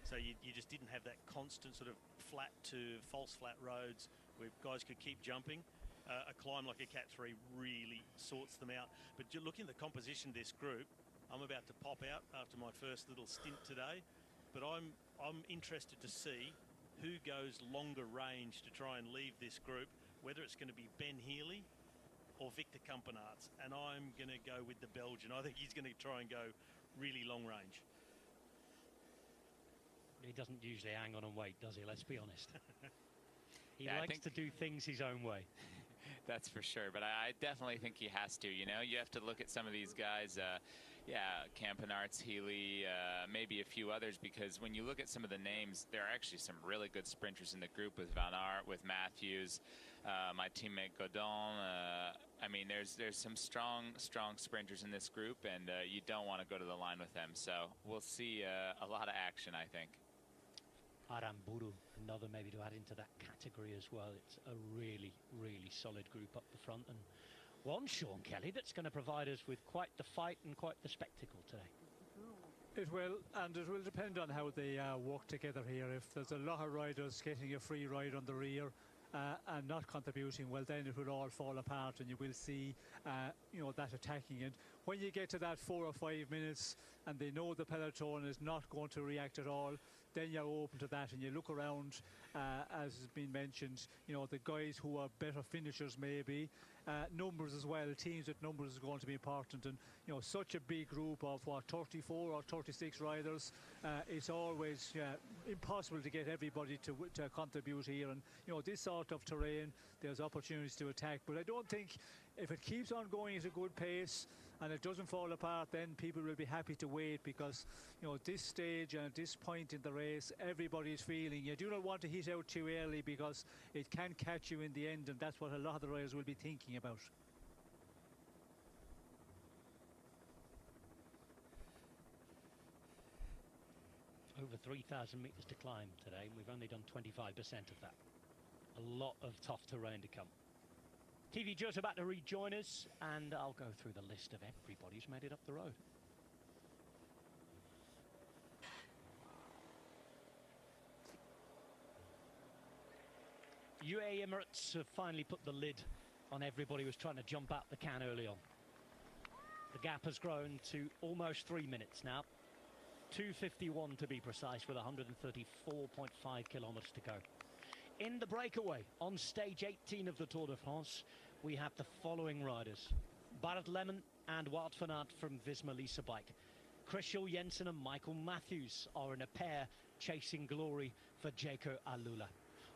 So you just didn't have that constant sort of flat to false flat roads where guys could keep jumping. A climb like a Cat 3 really sorts them out. But looking at the composition of this group, I'm about to pop out after my first little stint today, but I'm interested to see who goes longer range to try and leave this group, whether it's going to be Ben Healy or Victor Campenaerts, and I'm going to go with the Belgian. I think he's going to try and go really long range. He doesn't usually hang on and wait, does he? Let's be honest. He Yeah, likes to do things his own way. That's for sure, but I definitely think he has to, you know. You have to look at some of these guys, yeah, Campenaerts, Healy, maybe a few others, because when you look at some of the names, there are actually some really good sprinters in the group with Van Aert, with Matthews, my teammate Godon. I mean, there's some strong sprinters in this group, and you don't want to go to the line with them. So we'll see a lot of action, I think. Aramburu, another maybe to add into that category as well. It's a really, really solid group up the front, and one, Sean Kelly, that's going to provide us with quite the fight and quite the spectacle today. It will, and it will depend on how they work together here. If there's a lot of riders getting a free ride on the rear and not contributing, well, then it will all fall apart, and you will see, you know, that attacking. And when you get to that 4 or 5 minutes, and they know the peloton is not going to react at all, then you're open to that, and you look around, as has been mentioned, you know, the guys who are better finishers maybe, numbers as well, teams with numbers is going to be important, and, you know, such a big group of, what, 34 or 36 riders, it's always impossible to get everybody to contribute here, and, you know, this sort of terrain, there's opportunities to attack, but I don't think, if it keeps on going at a good pace, and it doesn't fall apart, then people will be happy to wait, because, you know, at this stage and at this point in the race, everybody's feeling you do not want to hit out too early, because it can catch you in the end, and that's what a lot of the riders will be thinking about. Over 3,000 metres to climb today, and we've only done 25% of that. A lot of tough terrain to come. TV Joe's about to rejoin us, and I'll go through the list of everybody who's made it up the road. UAE Emirates have finally put the lid on everybody who was trying to jump out the can early on. The gap has grown to almost 3 minutes now. 2:51 to be precise, with 134.5 kilometres to go. In the breakaway, on stage 18 of the Tour de France, we have the following riders. Bart Lemon and Wout van Aert from Visma Lease Bike. Christian Jensen and Michael Matthews are in a pair chasing glory for Jaco Alula.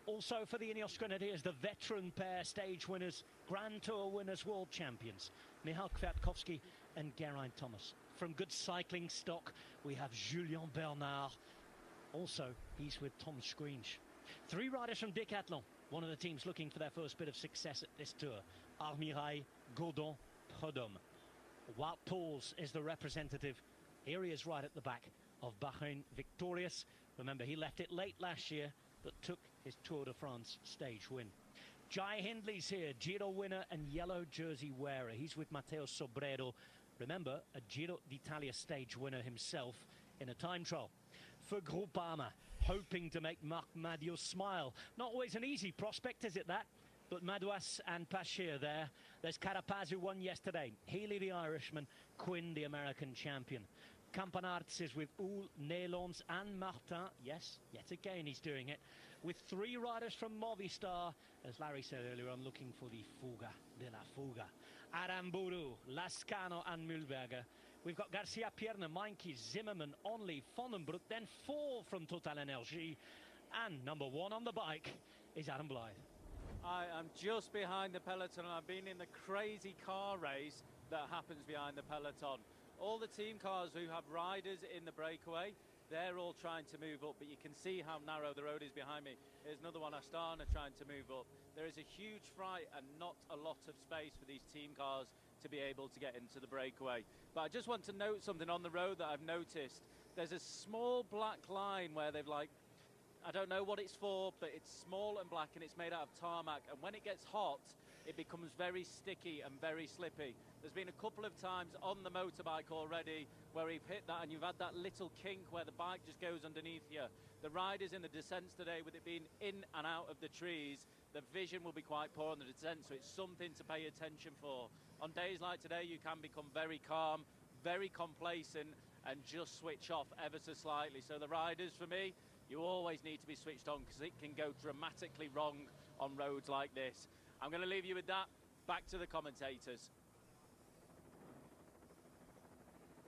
Also for the Ineos Grenadiers, the veteran pair, stage winners, Grand Tour winners, world champions, Michal Kwiatkowski and Geraint Thomas. From good cycling stock, we have Julien Bernard. Also, he's with Tom Screenge. 3 riders from Decathlon, one of the teams looking for their first bit of success at this tour. Armirail, Godon, Prudhomme. Wout Poels is the representative. Here he is right at the back of Bahrain Victorious. Remember, he left it late last year, but took his Tour de France stage win. Jai Hindley's here, Giro winner and yellow jersey wearer. He's with Matteo Sobrero. Remember, a Giro d'Italia stage winner himself in a time trial. For Groupama, hoping to make Marc Madiot smile. Not always an easy prospect, is it that? But Madouas and Pachir there. There's Carapaz, who won yesterday. Healy, the Irishman. Quinn, the American champion. Campenaerts is with Oul, Nélons and Martin. Yes, yet again he's doing it. With 3 riders from Movistar, as Larry said earlier on, looking for the Fuga de la Fuga. Aramburu, Lascano and Mühlberger. We've got Garcia, Pierna, Meinke, Zimmerman, Only, Vondenbroek, then 4 from Total Energy. And number 1 on the bike is Adam Blythe. I am just behind the peloton, and I've been in the crazy car race that happens behind the peloton. All the team cars who have riders in the breakaway, they're all trying to move up, but you can see how narrow the road is behind me. Here's another one, Astana, trying to move up. There is a huge fright and not a lot of space for these team cars to be able to get into the breakaway. But I just want to note something on the road that I've noticed. There's a small black line where they've I don't know what it's for, but it's small and black and it's made out of tarmac. And when it gets hot, it becomes very sticky and very slippy. There's been a couple of times on the motorbike already where we've hit that and you've had that little kink where the bike just goes underneath you. The riders in the descents today, with it being in and out of the trees, the vision will be quite poor on the descent, so it's something to pay attention for. On days like today, you can become very calm, very complacent, and just switch off ever so slightly. So the riders, for me, you always need to be switched on because it can go dramatically wrong on roads like this. I'm going to leave you with that. Back to the commentators.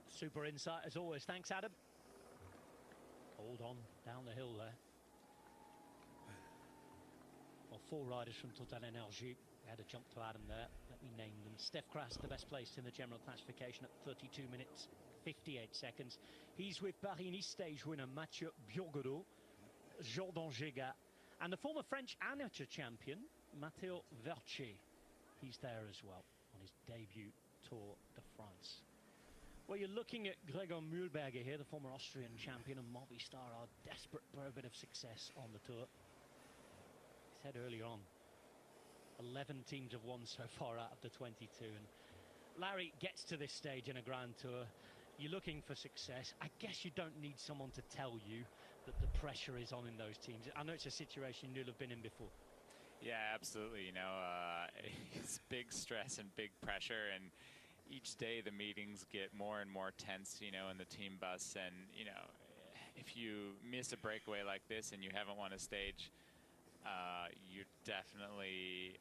Super insight as always. Thanks, Adam. Hold on down the hill there. Well, 4 riders from Total Energy. We had a jump to Adam there. Let me name them. Stef Kras, the best placed in the general classification at 32 minutes, 58 seconds. He's with Paris-Nice stage winner Mathieu Burgodeau, Jordan Gégat, and the former French amateur champion, Matteo Verci. He's there as well on his debut Tour de France. Well, you're looking at Gregor Mühlberger here, the former Austrian champion, and Movistar are desperate for a bit of success on the Tour. He said earlier on, 11 teams have won so far out of the 22. And Larry gets to this stage in a Grand Tour. You're looking for success. I guess you don't need someone to tell you that the pressure is on in those teams. I know it's a situation you'll have been in before. Yeah, absolutely. You know, it's big stress and big pressure, and each day the meetings get more and more tense, you know, in the team bus. And, you know, if you miss a breakaway like this and you haven't won a stage, you're definitely,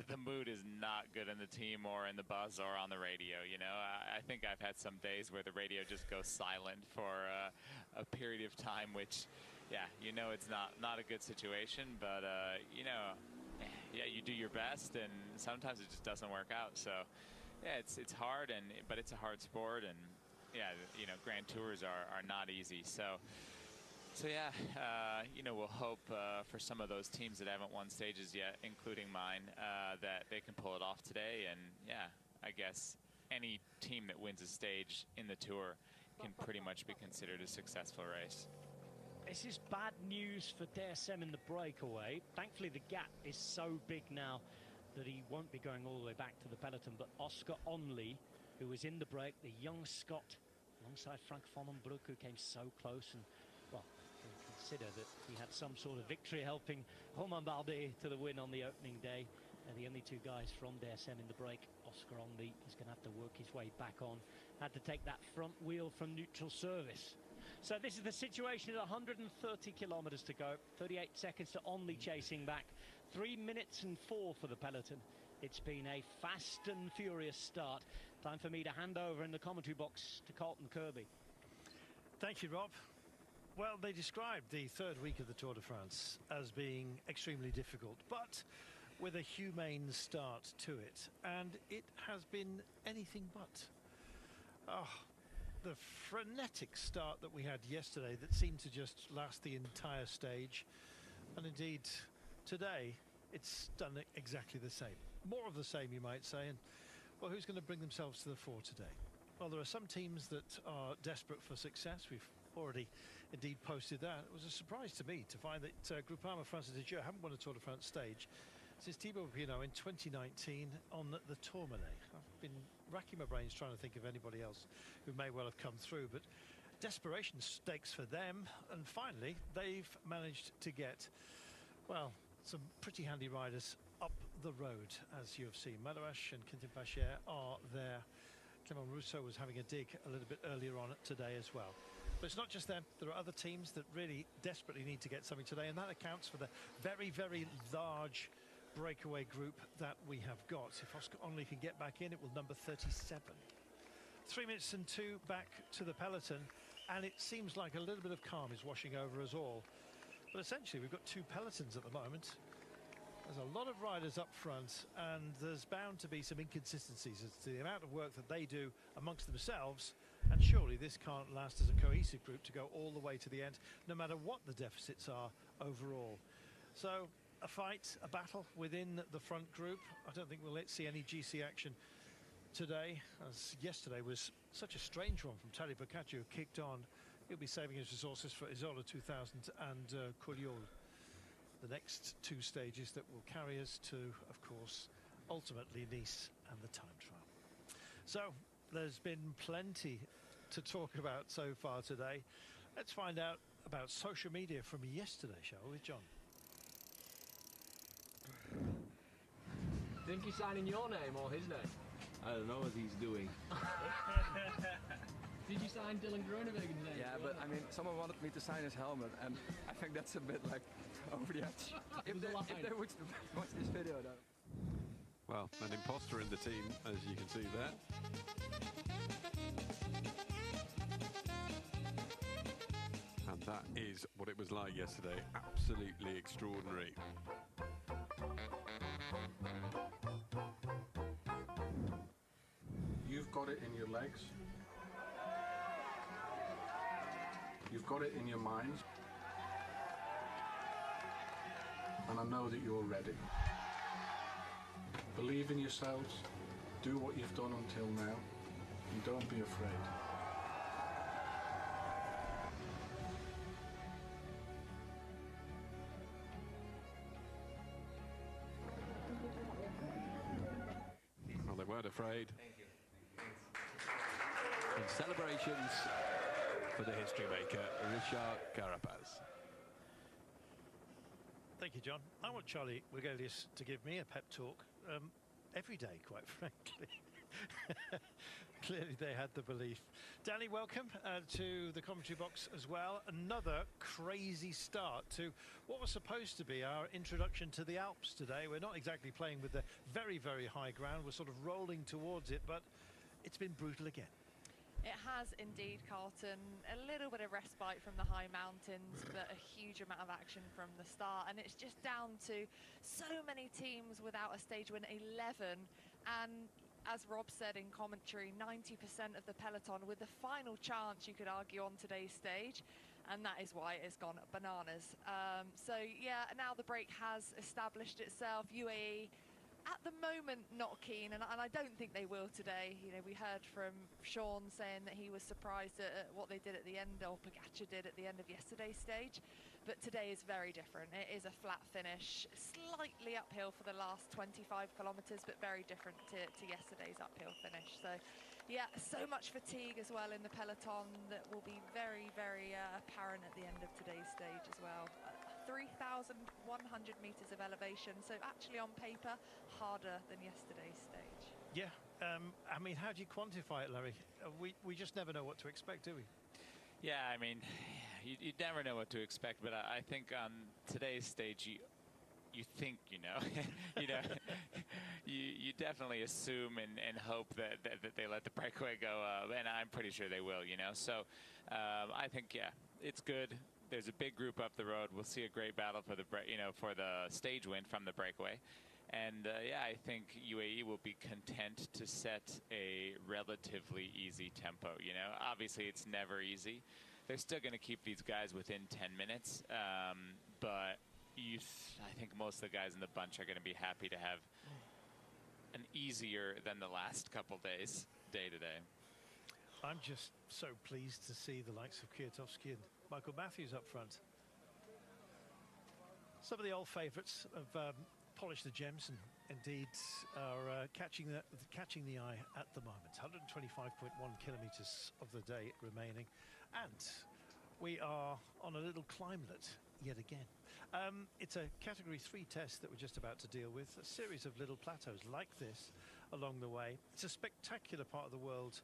the mood is not good in the team or in the bus or on the radio. You know, I think I've had some days where the radio just goes silent for a period of time, which, yeah, you know, it's not a good situation, but you know, yeah, you do your best, and sometimes it just doesn't work out. So yeah, it's hard, but it's a hard sport, and yeah, you know, Grand Tours are not easy. So yeah, you know, we'll hope for some of those teams that haven't won stages yet, including mine, that they can pull it off today. And yeah, I guess any team that wins a stage in the Tour can pretty much be considered a successful race. This is bad news for DSM in the breakaway. Thankfully, the gap is so big now that he won't be going all the way back to the peloton. But Oscar Only, who was in the break, the young Scot, alongside Frank Vondenbroek, who came so close, and, well, consider that he had some sort of victory helping Romain Bardet to the win on the opening day. And the only 2 guys from DSM in the break. Oscar Only is going to have to work his way back on. Had to take that front wheel from neutral service. So this is the situation at 130 kilometers to go. 38 seconds to Only chasing back. 3 minutes and 4 for the peloton. It's been a fast and furious start. Time for me to hand over in the commentary box to Carlton Kirby. Thank you, Rob. Well, they described the 3rd week of the Tour de France as being extremely difficult, but with a humane start to it. And it has been anything but. Oh, the frenetic start that we had yesterday that seemed to just last the entire stage. And indeed, today, it's done exactly the same. More of the same, you might say. And, well, who's going to bring themselves to the fore today? Well, there are some teams that are desperate for success. We've already indeed posted that. It was a surprise to me to find that Groupama France de Dieu haven't won a Tour de France stage since Thibaut Pinot in 2019 on the Tourmalet. I've been racking my brains trying to think of anybody else who may well have come through, but desperation stakes for them. And finally, they've managed to get, well, some pretty handy riders up the road, as you have seen. Mywhoosh and Quentin Pacher are there. Clément Rousseau was having a dig a little bit earlier on today as well. But it's not just them. There are other teams that really desperately need to get something today, and that accounts for the very, very large breakaway group that we have got. If Oscar Only can get back in, it will number 37. 3 minutes and 2 back to the peloton, and it seems like a little bit of calm is washing over us all. But essentially, we've got two pelotons at the moment. There's a lot of riders up front, and there's bound to be some inconsistencies as to the amount of work that they do amongst themselves. And surely this can't last as a cohesive group to go all the way to the end, no matter what the deficits are overall. So a fight, a battle within the front group. I don't think we'll see any GC action today, as yesterday was such a strange one from Tali Boccaccio, who kicked on. He'll be saving his resources for Isola 2000 and Corleone, the next two stages that will carry us to, of course, ultimately Nice and the time trial. So there's been plenty to talk about so far today. Let's find out about social media from yesterday, shall we, John? Think he's signing your name or his name? I don't know what he's doing. Did you sign Dylan Groenewegen name? Yeah, but I mean, someone wanted me to sign his helmet, and I think that's a bit like over the edge. if they would watch this video, though. Well, an imposter in the team, as you can see there. And that is what it was like yesterday. Absolutely extraordinary. You've got it in your legs. You've got it in your mind. And I know that you're ready. Believe in yourselves. Do what you've done until now. And don't be afraid. Well, they weren't afraid. Thank you. And celebrations for the history maker, Richard Carapaz. Thank you, John. I want Charlie Wigelius to give me a pep talk every day, quite frankly. Clearly they had the belief. Danny, welcome to the commentary box as well. Another crazy start to what was supposed to be our introduction to the Alps today. We're not exactly playing with the very, very high ground. We're sort of rolling towards it, but it's been brutal again. It has indeed, Carlton. A little bit of respite from the high mountains, but a huge amount of action from the start. And it's just down to so many teams without a stage win, 11. And as Rob said in commentary, 90% of the peloton with the final chance, you could argue, on today's stage. And that is why it's gone bananas. So, yeah, now the break has established itself. UAE, at the moment, not keen, and I don't think they will today. You know, we heard from Sean saying that he was surprised at what they did at the end, or Pogacar did at the end of yesterday's stage. But today is very different. It is a flat finish, slightly uphill for the last 25 kilometres, but very different to yesterday's uphill finish. So, yeah, so much fatigue as well in the peloton that will be very, very apparent at the end of today's stage as well. 3,100 metres of elevation, so actually on paper harder than yesterday's stage. Yeah, I mean, how do you quantify it, Larry? We just never know what to expect, do we? Yeah, I mean, you never know what to expect, but I think on today's stage you think you know. you definitely assume and hope that they let the breakaway go, and I'm pretty sure they will, so I think, yeah, it's good. There's a big group up the road. We'll see a great battle for the for the stage win from the breakaway. And yeah, I think UAE will be content to set a relatively easy tempo. Obviously it's never easy. They're still going to keep these guys within 10 minutes. But I think most of the guys in the bunch are going to be happy to have an easier than the last couple days, day to day. I'm just so pleased to see the likes of Kwiatkowski and Michael Matthews up front. Some of the old favourites have polished the gems and indeed are catching the eye at the moment. 125.1 kilometres of the day remaining, and we are on a little climblet yet again. It's a category 3 test that we're just about to deal with, a series of little plateaus like this along the way. It's a spectacular part of the world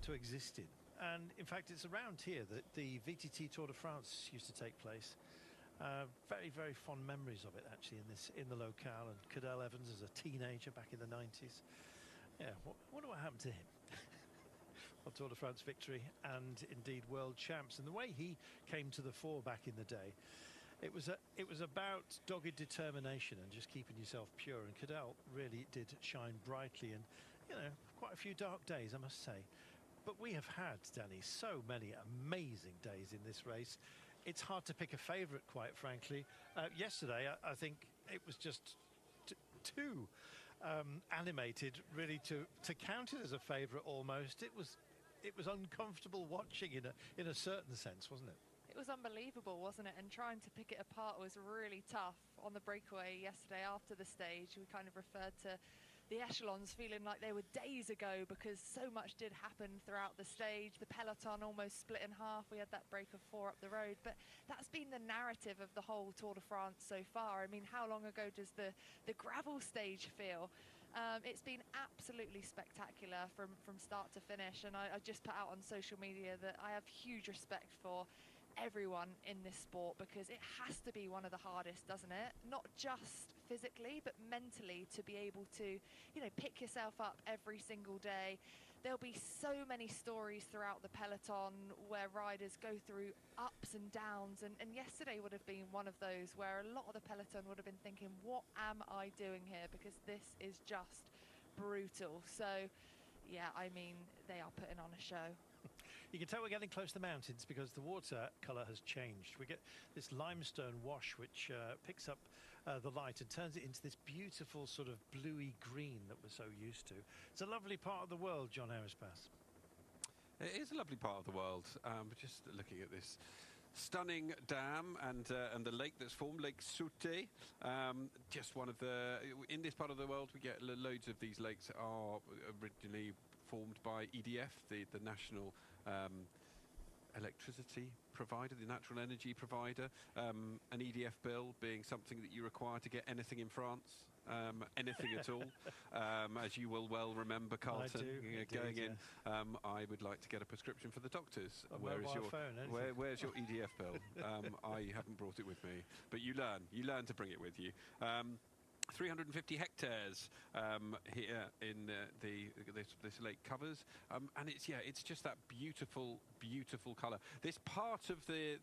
to exist in, and in fact it's around here that the VTT Tour de France used to take place. Very, very fond memories of it actually in the locale, and Cadel Evans as a teenager back in the 90s. Yeah, wonder what happened to him. of Tour de France victory and indeed world champs. And the way he came to the fore back in the day, it was about dogged determination and just keeping yourself pure. And Cadel really did shine brightly, and quite a few dark days, I must say. But we have had, Danny, so many amazing days in this race. It's hard to pick a favourite, quite frankly. Yesterday, I think it was just too animated, really, to count it as a favourite almost. It was uncomfortable watching in a certain sense, wasn't it? It was unbelievable, wasn't it? And trying to pick it apart was really tough. On the breakaway yesterday after the stage, we kind of referred to the echelons feeling like they were days ago because so much did happen throughout the stage. The peloton almost split in half. We had that break of 4 up the road, but that's been the narrative of the whole Tour de France so far. I mean, how long ago does the gravel stage feel? It's been absolutely spectacular from start to finish, and I just put out on social media that I have huge respect for everyone in this sport, because it has to be one of the hardest, doesn't it? Not just physically but mentally, to be able to pick yourself up every single day. There'll be so many stories throughout the peloton where riders go through ups and downs, and yesterday would have been one of those where a lot of the peloton would have been thinking, what am I doing here, because this is just brutal. So yeah, I mean, they are putting on a show. You can tell we're getting close to the mountains because the water colour has changed. We get this limestone wash which picks up the light and turns it into this beautiful sort of bluey green that we're so used to. It's a lovely part of the world, John Harrispass. It is a lovely part of the world. Just looking at this stunning dam and the lake that's formed, Lake Soute. Just one of the... In this part of the world, we get loads of these lakes are originally formed by EDF, the national electricity provider, the natural energy provider. An EDF bill being something that you require to get anything in France, anything at all. As you will well remember, Carlton, going in, I would like to get a prescription for the doctors. Where's your EDF bill? I haven't brought it with me, but you learn to bring it with you. 350 hectares here in this lake covers, and it's just that beautiful colour. This part of the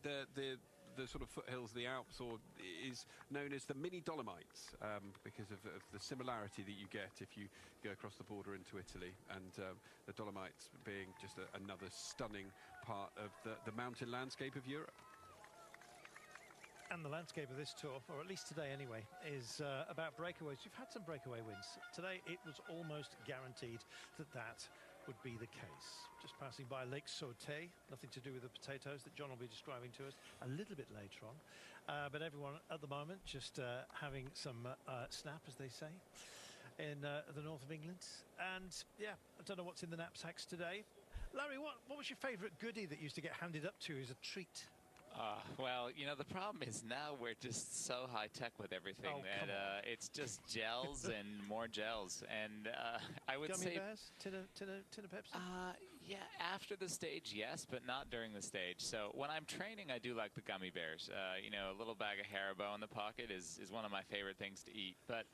sort of foothills, the Alps, is known as the mini Dolomites because of the similarity that you get if you go across the border into Italy, and the Dolomites being just another stunning part of the mountain landscape of Europe. And the landscape of this tour, or at least today anyway, is about breakaways. We've had some breakaway wins. Today it was almost guaranteed that would be the case. Just passing by Lake Saute, nothing to do with the potatoes that John will be describing to us a little bit later on. But everyone at the moment just having some snap, as they say, in the north of England. And yeah, I don't know what's in the knapsacks today. Larry, what was your favourite goodie that used to get handed up to you as a treat? Well, the problem is now we're just so high-tech with everything that it's just gels and more gels. And I would say... Gummy bears? Tin of Pepsi? Yeah, after the stage, yes, but not during the stage. So when I'm training, I do like the gummy bears. A little bag of Haribo in the pocket is one of my favorite things to eat. But...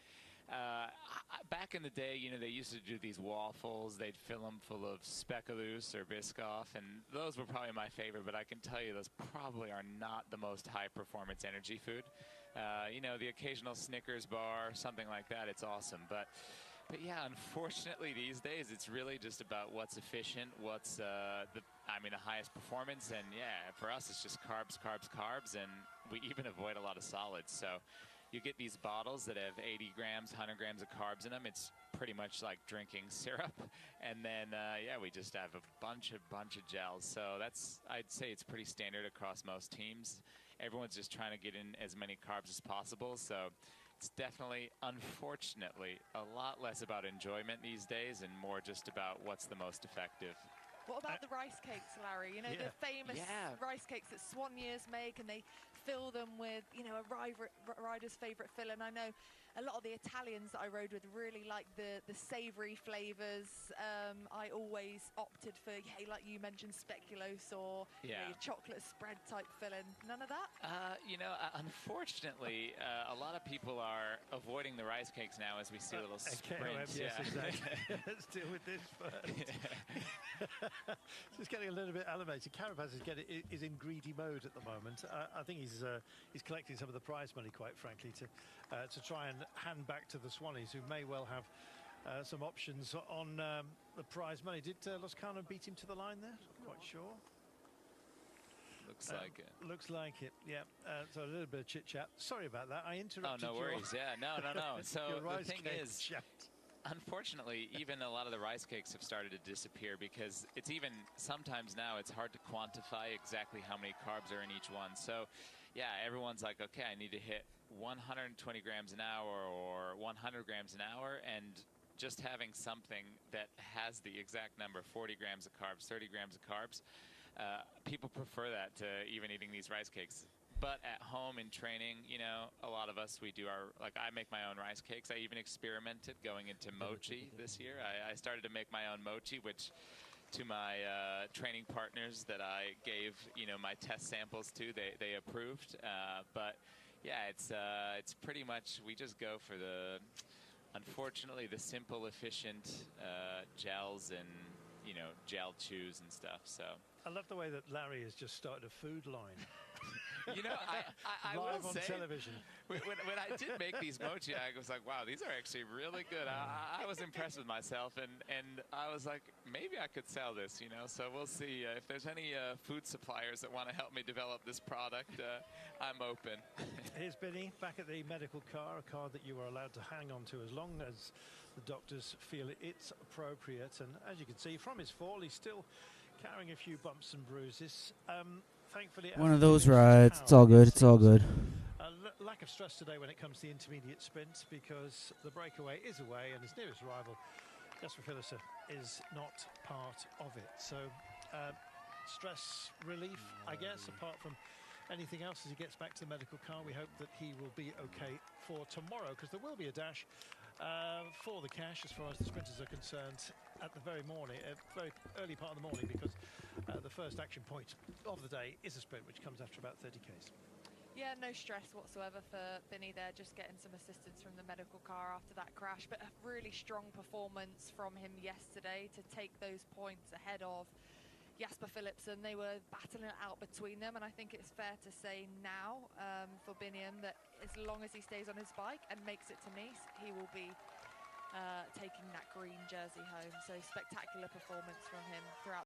back in the day, they used to do these waffles. They'd fill them full of speculoos or Biscoff, and those were probably my favorite, but I can tell you those probably are not the most high-performance energy food. The occasional Snickers bar, something like that, it's awesome. But yeah, unfortunately these days, it's really just about what's efficient, what's the highest performance, and yeah, for us it's just carbs, and we even avoid a lot of solids. So you get these bottles that have 80 grams, 100 grams of carbs in them. It's pretty much like drinking syrup. And then, we just have a bunch of gels. So I'd say it's pretty standard across most teams. Everyone's just trying to get in as many carbs as possible. So it's definitely, unfortunately, a lot less about enjoyment these days and more just about what's the most effective. What about the rice cakes, Larry? The famous rice cakes that Swan Years make, and they fill them with, a rider's favourite filling. I know a lot of the Italians that I rode with really liked the savoury flavours. I always opted for, like you mentioned, speculoos or your chocolate spread type filling. None of that? Unfortunately, a lot of people are avoiding the rice cakes now as we see a little sprint. Yes, exactly. Let's deal with this first. Just getting a little bit animated. Carapaz is in greedy mode at the moment. I think he's collecting some of the prize money, quite frankly, to try and hand back to the Swannies, who may well have some options on the prize money. Did Loscano beat him to the line there? Quite sure. Looks like it. Looks like it, yeah. So a little bit of chit-chat. Sorry about that. I interrupted you. Oh, no worries. Yeah, no. So the thing is, unfortunately, even a lot of the rice cakes have started to disappear because it's even sometimes now it's hard to quantify exactly how many carbs are in each one. So, yeah, everyone's like, okay, I need to hit 120 grams an hour or 100 grams an hour, and just having something that has the exact number, 40 grams of carbs, 30 grams of carbs, people prefer that to even eating these rice cakes. But at home in training, a lot of us, we do I make my own rice cakes. I even experimented going into mochi this year. I started to make my own mochi, which to my training partners that I gave, my test samples to, they approved. But yeah, it's pretty much, we just go for unfortunately, the simple, efficient gels and, gel chews and stuff. So I love the way that Larry has just started a food line. I live will on say, television. When I did make these mochi, I was like, wow, these are actually really good. I was impressed with myself, and I was like, maybe I could sell this, So we'll see. If there's any food suppliers that want to help me develop this product, I'm open. Here's Binny back at the medical car, a car that you are allowed to hang on to as long as the doctors feel it's appropriate. And as you can see from his fall, he's still carrying a few bumps and bruises. Thankfully, one of those rides. It's all good. It's all good. Lack of stress today when it comes to the intermediate sprint because the breakaway is away and his nearest rival, Jasper Philipsen, is not part of it. So stress relief, I guess, apart from anything else as he gets back to the medical car. We hope that he will be okay for tomorrow because there will be a dash for the cash as far as the sprinters are concerned at the very early part of the morning, because the first action point of the day is a sprint which comes after about 30 k's. Yeah, no stress whatsoever for Binny there, just getting some assistance from the medical car after that crash, but a really strong performance from him yesterday to take those points ahead of Jasper Philipsen. They were battling it out between them, and I think it's fair to say now for Biniam that as long as he stays on his bike and makes it to Nice, he will be taking that green jersey home. So spectacular performance from him throughout